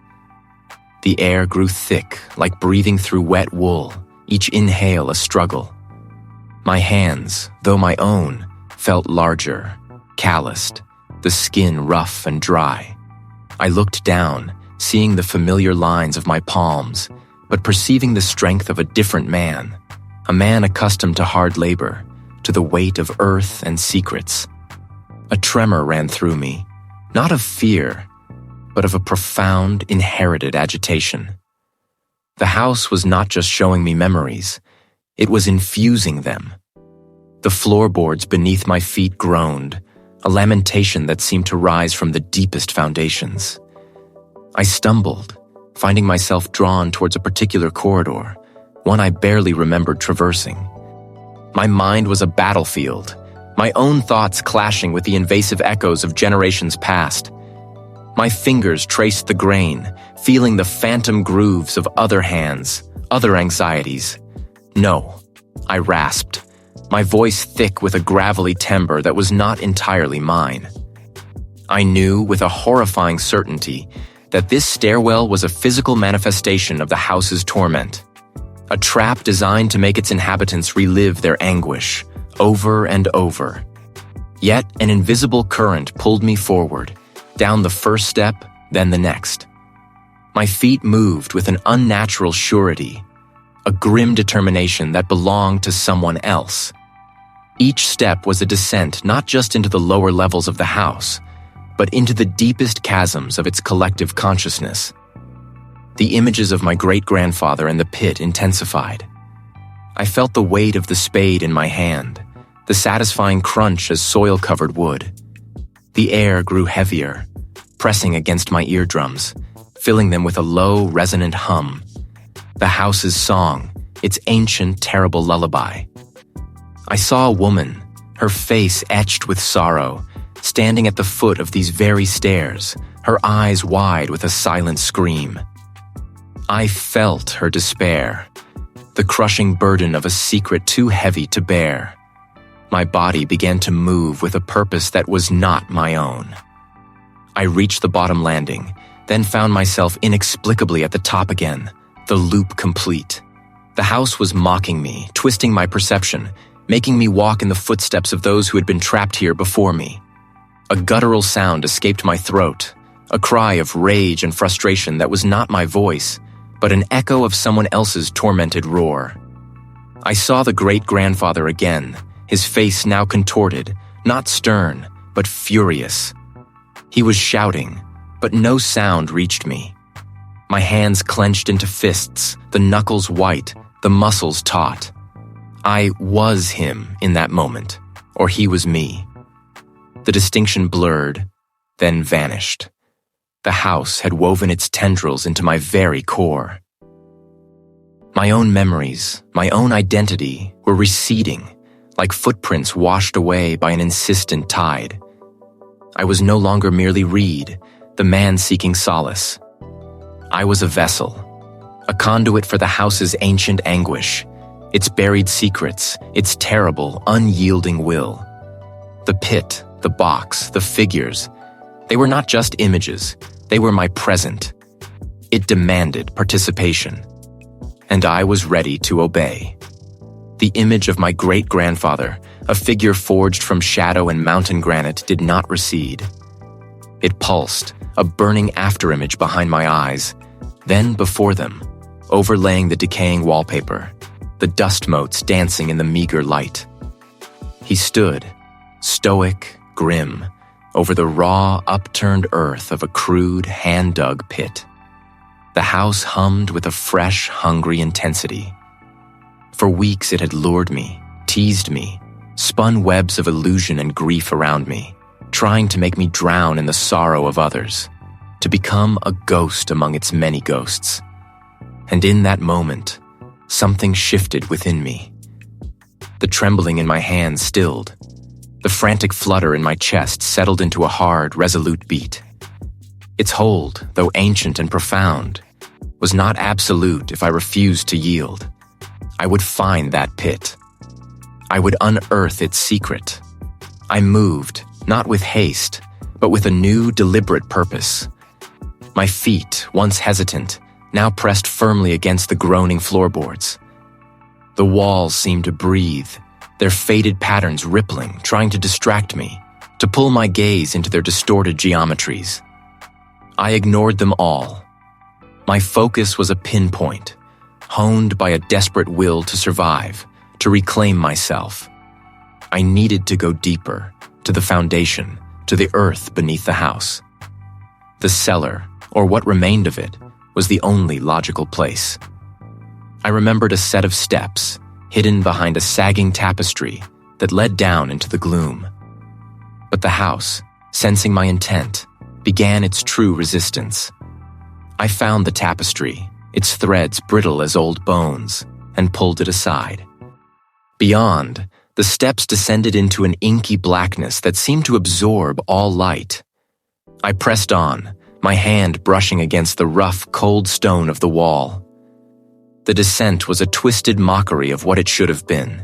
The air grew thick, like breathing through wet wool, each inhale a struggle. My hands, though my own, felt larger, calloused, the skin rough and dry. I looked down, seeing the familiar lines of my palms, but perceiving the strength of a different man, a man accustomed to hard labor, to the weight of earth and secrets. A tremor ran through me, not of fear, but of a profound, inherited agitation. The house was not just showing me memories, it was infusing them. The floorboards beneath my feet groaned, a lamentation that seemed to rise from the deepest foundations. I stumbled, finding myself drawn towards a particular corridor, one I barely remembered traversing. My mind was a battlefield, my own thoughts clashing with the invasive echoes of generations past. My fingers traced the grain, feeling the phantom grooves of other hands, other anxieties. No, I rasped, my voice thick with a gravelly timbre that was not entirely mine. I knew with a horrifying certainty that this stairwell was a physical manifestation of the house's torment, a trap designed to make its inhabitants relive their anguish, over and over. Yet an invisible current pulled me forward, down the first step, then the next. My feet moved with an unnatural surety, a grim determination that belonged to someone else. Each step was a descent not just into the lower levels of the house, but into the deepest chasms of its collective consciousness. The images of my great-grandfather and the pit intensified. I felt the weight of the spade in my hand, the satisfying crunch as soil covered wood. The air grew heavier, pressing against my eardrums, filling them with a low, resonant hum. The house's song, its ancient, terrible lullaby. I saw a woman, her face etched with sorrow, standing at the foot of these very stairs, her eyes wide with a silent scream. I felt her despair, the crushing burden of a secret too heavy to bear. My body began to move with a purpose that was not my own. I reached the bottom landing, then found myself inexplicably at the top again, the loop complete. The house was mocking me, twisting my perception, making me walk in the footsteps of those who had been trapped here before me. A guttural sound escaped my throat, a cry of rage and frustration that was not my voice, but an echo of someone else's tormented roar. I saw the great-grandfather again, his face now contorted, not stern, but furious. He was shouting, but no sound reached me. My hands clenched into fists, the knuckles white, the muscles taut. I was him in that moment, or he was me. The distinction blurred, then vanished. The house had woven its tendrils into my very core. My own memories, my own identity were receding, like footprints washed away by an insistent tide. I was no longer merely Reed, the man seeking solace. I was a vessel, a conduit for the house's ancient anguish, its buried secrets, its terrible, unyielding will. The pit, the box, the figures, they were not just images, they were my present. It demanded participation, and I was ready to obey. The image of my great-grandfather, a figure forged from shadow and mountain granite, did not recede. It pulsed, a burning afterimage behind my eyes, then before them, overlaying the decaying wallpaper, the dust motes dancing in the meager light. He stood, stoic, grim, over the raw, upturned earth of a crude, hand-dug pit. The house hummed with a fresh, hungry intensity. For weeks it had lured me, teased me, spun webs of illusion and grief around me, trying to make me drown in the sorrow of others, to become a ghost among its many ghosts. And in that moment, something shifted within me. The trembling in my hands stilled. The frantic flutter in my chest settled into a hard, resolute beat. Its hold, though ancient and profound, was not absolute if I refused to yield. I would find that pit. I would unearth its secret. I moved, not with haste, but with a new, deliberate purpose. My feet, once hesitant, now pressed firmly against the groaning floorboards. The walls seemed to breathe, their faded patterns rippling, trying to distract me, to pull my gaze into their distorted geometries. I ignored them all. My focus was a pinpoint, honed by a desperate will to survive, to reclaim myself. I needed to go deeper, to the foundation, to the earth beneath the house. The cellar, or what remained of it, was the only logical place. I remembered a set of steps, hidden behind a sagging tapestry that led down into the gloom. But the house, sensing my intent, began its true resistance. I found the tapestry, its threads brittle as old bones, and pulled it aside. Beyond, the steps descended into an inky blackness that seemed to absorb all light. I pressed on, my hand brushing against the rough, cold stone of the wall. The descent was a twisted mockery of what it should have been.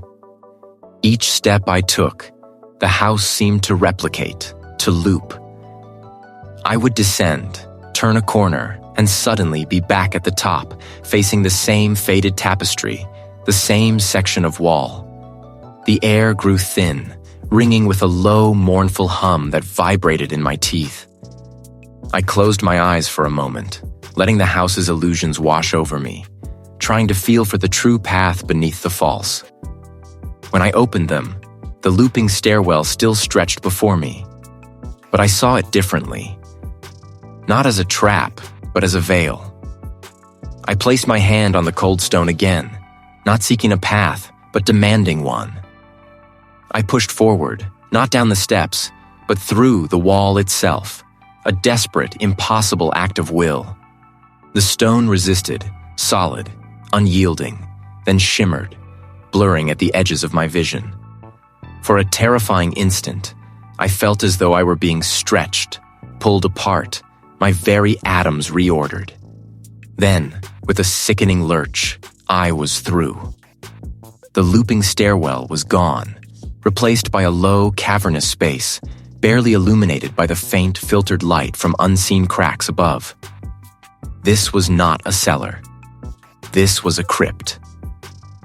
Each step I took, the house seemed to replicate, to loop. I would descend, turn a corner, and suddenly be back at the top, facing the same faded tapestry, the same section of wall. The air grew thin, ringing with a low, mournful hum that vibrated in my teeth. I closed my eyes for a moment, letting the house's illusions wash over me, trying to feel for the true path beneath the false. When I opened them, the looping stairwell still stretched before me. But I saw it differently. Not as a trap, but as a veil. I placed my hand on the cold stone again, not seeking a path, but demanding one. I pushed forward, not down the steps, but through the wall itself, a desperate, impossible act of will. The stone resisted, solid, unyielding, then shimmered, blurring at the edges of my vision. For a terrifying instant, I felt as though I were being stretched, pulled apart, my very atoms reordered. Then, with a sickening lurch, I was through. The looping stairwell was gone, replaced by a low, cavernous space, barely illuminated by the faint, filtered light from unseen cracks above. This was not a cellar. This was a crypt.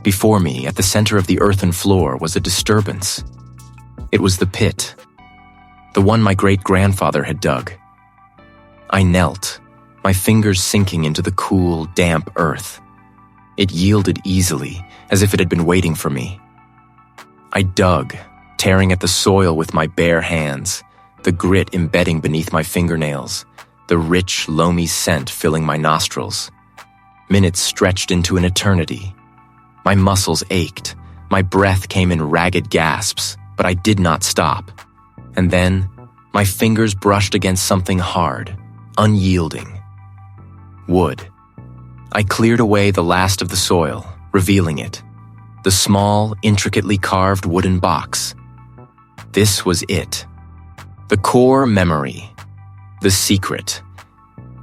Before me, at the center of the earthen floor, was a disturbance. It was the pit, the one my great-grandfather had dug. I knelt, my fingers sinking into the cool, damp earth. It yielded easily, as if it had been waiting for me. I dug, tearing at the soil with my bare hands, the grit embedding beneath my fingernails, the rich, loamy scent filling my nostrils. Minutes stretched into an eternity. My muscles ached, my breath came in ragged gasps, but I did not stop. And then, my fingers brushed against something hard, unyielding. Wood. I cleared away the last of the soil, revealing it. The small, intricately carved wooden box. This was it. The core memory. The secret.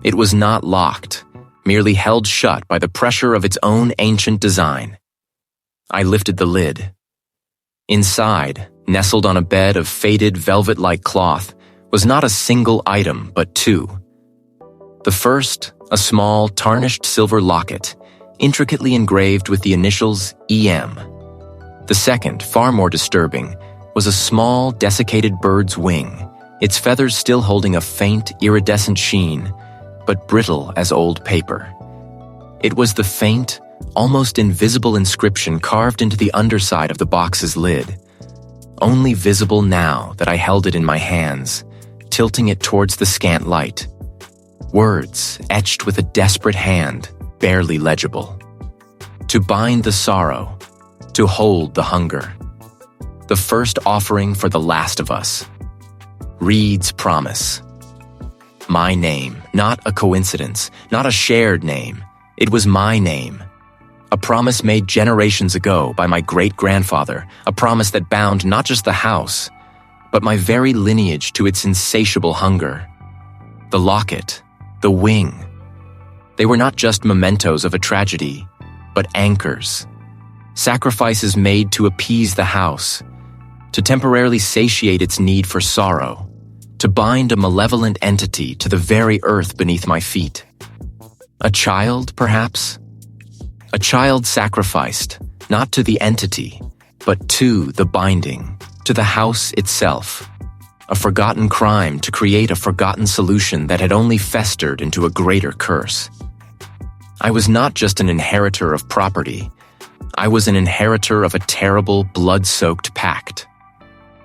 It was not locked, merely held shut by the pressure of its own ancient design. I lifted the lid. Inside, nestled on a bed of faded velvet-like cloth, was not a single item, but two. The first, a small, tarnished silver locket, intricately engraved with the initials EM. The second, far more disturbing, was a small, desiccated bird's wing, its feathers still holding a faint, iridescent sheen, but brittle as old paper. It was the faint, almost invisible inscription carved into the underside of the box's lid, only visible now that I held it in my hands, tilting it towards the scant light. Words etched with a desperate hand, barely legible. To bind the sorrow, to hold the hunger. The first offering for the last of us. Reed's promise. My name, not a coincidence, not a shared name. It was my name. A promise made generations ago by my great-grandfather, a promise that bound not just the house, but my very lineage to its insatiable hunger. The locket, the wing. They were not just mementos of a tragedy, but anchors. Sacrifices made to appease the house, to temporarily satiate its need for sorrow, to bind a malevolent entity to the very earth beneath my feet. A child, perhaps? A child sacrificed, not to the entity, but to the binding, to the house itself. A forgotten crime to create a forgotten solution that had only festered into a greater curse. I was not just an inheritor of property. I was an inheritor of a terrible, blood-soaked pact.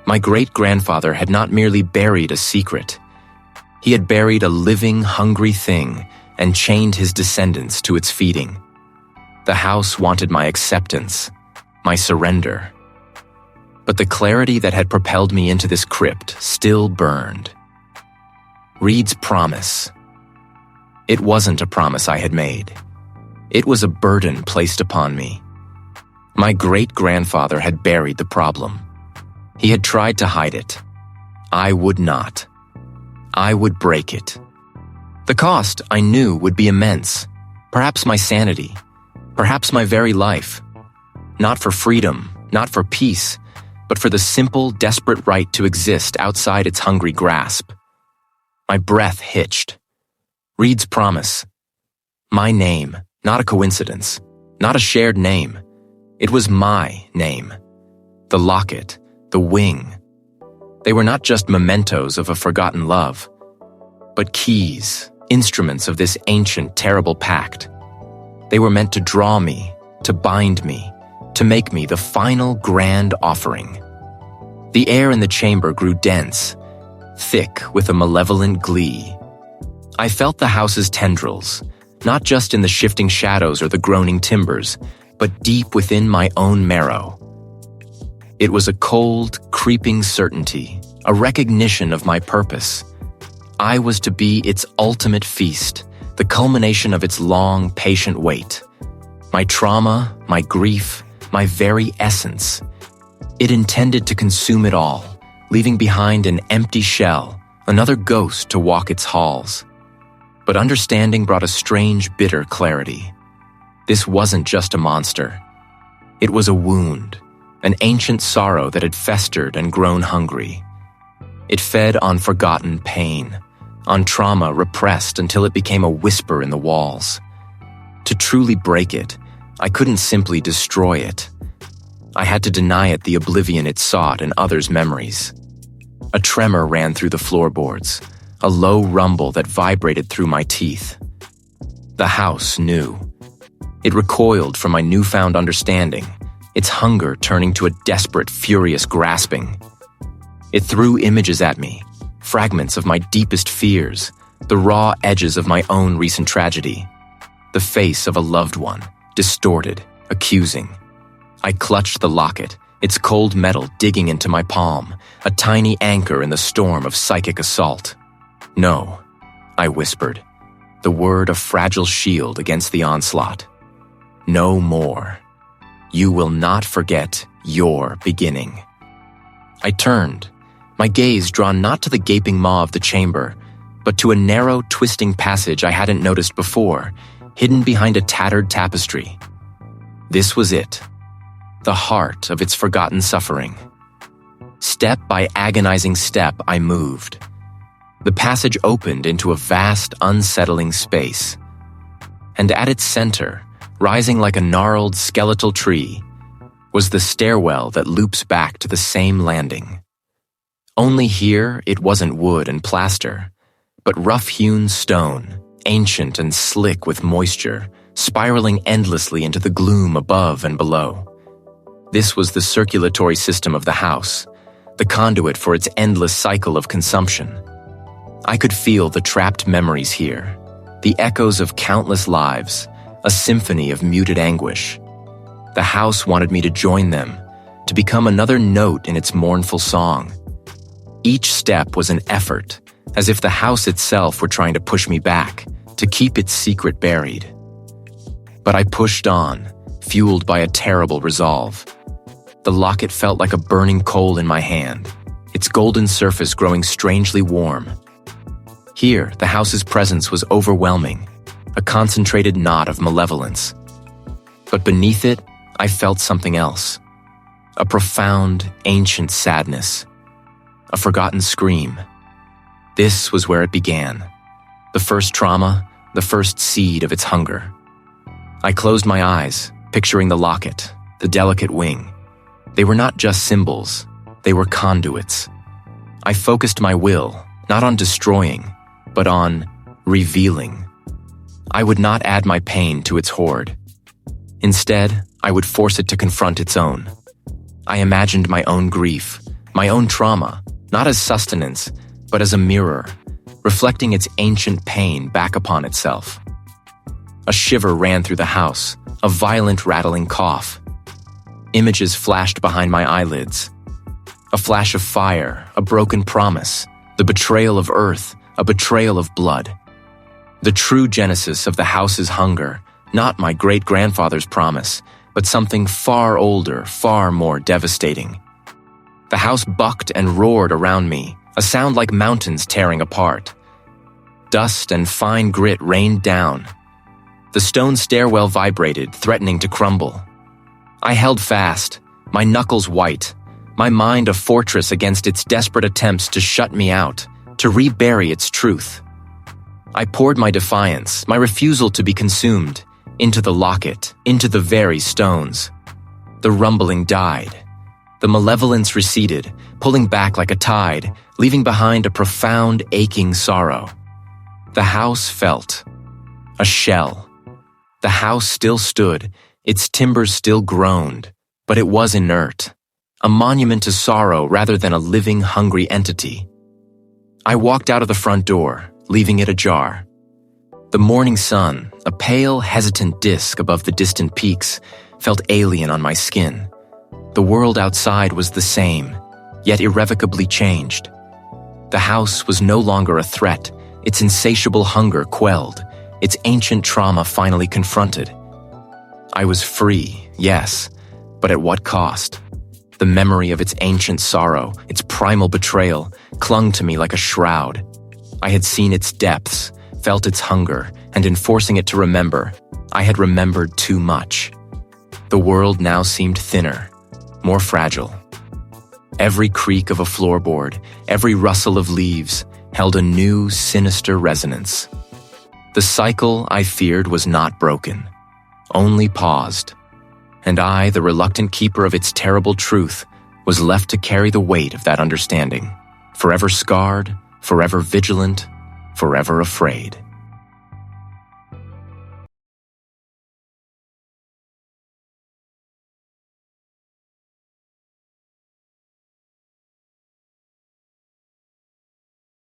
My great-grandfather had not merely buried a secret. He had buried a living, hungry thing and chained his descendants to its feeding. The house wanted my acceptance, my surrender. But the clarity that had propelled me into this crypt still burned. Reed's promise. It wasn't a promise I had made. It was a burden placed upon me. My great-grandfather had buried the problem. He had tried to hide it. I would not. I would break it. The cost, I knew, would be immense. Perhaps my sanity. Perhaps my very life. Not for freedom, not for peace, but for the simple, desperate right to exist outside its hungry grasp. My breath hitched. Reed's promise. My name, not a coincidence, not a shared name. It was my name. The locket, the wing. They were not just mementos of a forgotten love, but keys, instruments of this ancient, terrible pact. They were meant to draw me, to bind me, to make me the final grand offering. The air in the chamber grew dense, thick with a malevolent glee. I felt the house's tendrils, not just in the shifting shadows or the groaning timbers, but deep within my own marrow. It was a cold, creeping certainty, a recognition of my purpose. I was to be its ultimate feast, the culmination of its long, patient wait. My trauma, my grief, my very essence. It intended to consume it all, leaving behind an empty shell, another ghost to walk its halls. But understanding brought a strange, bitter clarity. This wasn't just a monster. It was a wound, an ancient sorrow that had festered and grown hungry. It fed on forgotten pain, on trauma repressed until it became a whisper in the walls. To truly break it, I couldn't simply destroy it. I had to deny it the oblivion it sought in others' memories. A tremor ran through the floorboards, a low rumble that vibrated through my teeth. The house knew. It recoiled from my newfound understanding, its hunger turning to a desperate, furious grasping. It threw images at me, fragments of my deepest fears, the raw edges of my own recent tragedy. The face of a loved one, distorted, accusing. I clutched the locket, its cold metal digging into my palm, a tiny anchor in the storm of psychic assault. No, I whispered, the word a fragile shield against the onslaught. No more. You will not forget your beginning. I turned, my gaze drawn not to the gaping maw of the chamber, but to a narrow, twisting passage I hadn't noticed before, hidden behind a tattered tapestry. This was it, the heart of its forgotten suffering. Step by agonizing step, I moved. The passage opened into a vast, unsettling space. And at its center, rising like a gnarled, skeletal tree, was the stairwell that loops back to the same landing. Only here it wasn't wood and plaster, but rough-hewn stone, ancient and slick with moisture, spiraling endlessly into the gloom above and below. This was the circulatory system of the house, the conduit for its endless cycle of consumption. I could feel the trapped memories here, the echoes of countless lives, a symphony of muted anguish. The house wanted me to join them, to become another note in its mournful song. Each step was an effort, as if the house itself were trying to push me back, to keep its secret buried. But I pushed on, fueled by a terrible resolve. The locket felt like a burning coal in my hand, its golden surface growing strangely warm. Here, the house's presence was overwhelming, a concentrated knot of malevolence. But beneath it, I felt something else. A profound, ancient sadness. A forgotten scream. This was where it began. The first trauma, the first seed of its hunger. I closed my eyes, picturing the locket, the delicate wing. They were not just symbols, they were conduits. I focused my will, not on destroying, but on revealing. I would not add my pain to its hoard. Instead, I would force it to confront its own. I imagined my own grief, my own trauma, not as sustenance, but as a mirror, reflecting its ancient pain back upon itself. A shiver ran through the house, a violent rattling cough. Images flashed behind my eyelids. A flash of fire, a broken promise, the betrayal of earth, a betrayal of blood. The true genesis of the house's hunger, not my great-grandfather's promise, but something far older, far more devastating. The house bucked and roared around me, a sound like mountains tearing apart. Dust and fine grit rained down. The stone stairwell vibrated, threatening to crumble. I held fast, my knuckles white, my mind a fortress against its desperate attempts to shut me out, to rebury its truth. I poured my defiance, my refusal to be consumed, into the locket, into the very stones. The rumbling died. The malevolence receded, pulling back like a tide, leaving behind a profound, aching sorrow. The house felt. A shell. The house still stood, its timbers still groaned, but it was inert. A monument to sorrow rather than a living, hungry entity. I walked out of the front door, leaving it ajar. The morning sun, a pale, hesitant disk above the distant peaks, felt alien on my skin. The world outside was the same, yet irrevocably changed. The house was no longer a threat, its insatiable hunger quelled, its ancient trauma finally confronted. I was free, yes, but at what cost? The memory of its ancient sorrow, its primal betrayal, clung to me like a shroud. I had seen its depths, felt its hunger, and in forcing it to remember, I had remembered too much. The world now seemed thinner, more fragile. Every creak of a floorboard, every rustle of leaves, held a new, sinister resonance. The cycle, I feared, was not broken, only paused. And I, the reluctant keeper of its terrible truth, was left to carry the weight of that understanding, forever scarred, forever vigilant, forever afraid.